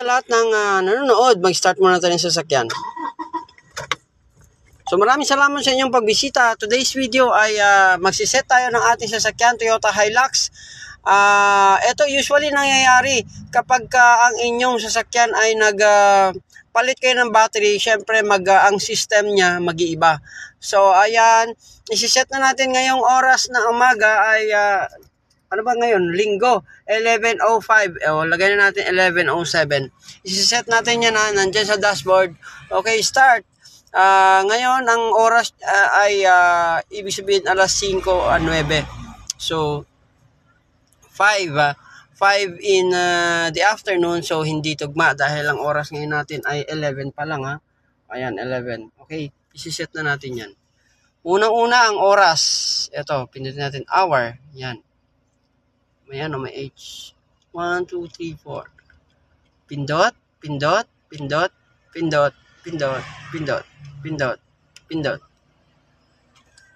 Lahat ng nanonood, mag-start muna tayo ng sasakyan. So maraming salamat sa inyong pagbisita. Today's video ay magsiset tayo ng ating sasakyan, Toyota Hilux. Ito usually nangyayari kapag ang inyong sasakyan ay palit kayo ng battery, syempre ang system niya mag-iiba. So ayan, isiset na natin ngayong oras na umaga ay ano ba ngayon? Linggo, 11:05. Lagay na natin 11:07. Isiset natin yan nandyan sa dashboard. Okay, start. Ngayon, ang oras ay ibig sabihin alas 5:09. So, 5 in the afternoon. So, hindi tugma dahil ang oras ngayon natin ay 11 pa lang. Ayan, 11. Okay, isiset na natin yan. Unang-una ang oras. Ito, pindutin natin hour. Yan. Ayan, may H. 1, 2, 3, 4. Pindot, pindot, pindot, pindot, pindot, pindot, pindot, pindot.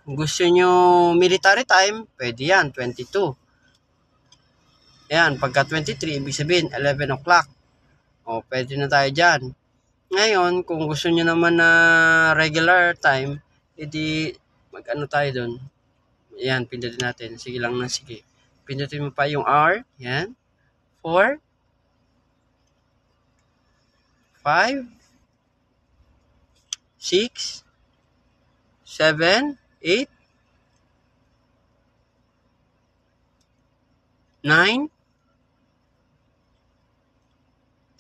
Kung gusto nyo military time, pwede yan, 22. Ayan, pagka 23, ibig sabihin, 11 o'clock. Pwede na tayo dyan. Ngayon, kung gusto nyo naman na regular time, edi mag-ano tayo dun. Ayan, pindutin natin. Sige lang na, sige. Pindutin mo pa yung hour. Yan. 4. 5. 6. 7. 8. 9.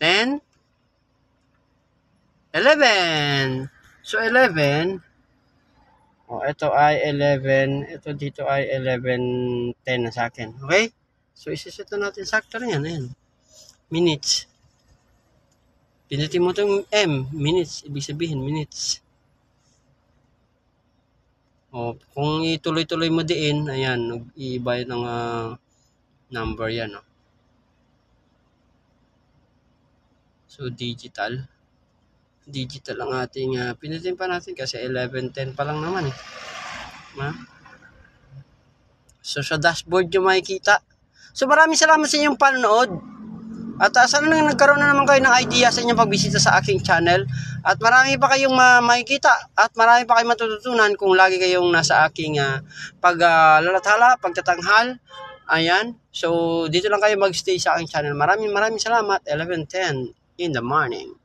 10. 11. So, 11. Ito ay 11. Ito dito ay 11:10 na sa akin. Okay? So, isiset na natin sakto na yan. Ayan. Minutes. Pinutin mo itong M. Minutes. Ibig sabihin, minutes. Kung ituloy-tuloy mo diin, ayan, iiba ng number yan. So, digital. Digital ang ating pinutin pa natin kasi 11:10 pa lang naman eh. So sa dashboard nyo makikita. So maraming salamat sa inyong panonood. At sana nagkaroon na naman kayo ng idea sa inyong pagbisita sa aking channel. At marami pa kayong makikita at marami pa kayong matututunan kung lagi kayong nasa aking paglalathala, pagtatanghal. Ayan. So dito lang kayo magstay sa aking channel. Maraming salamat. 11:10 in the morning.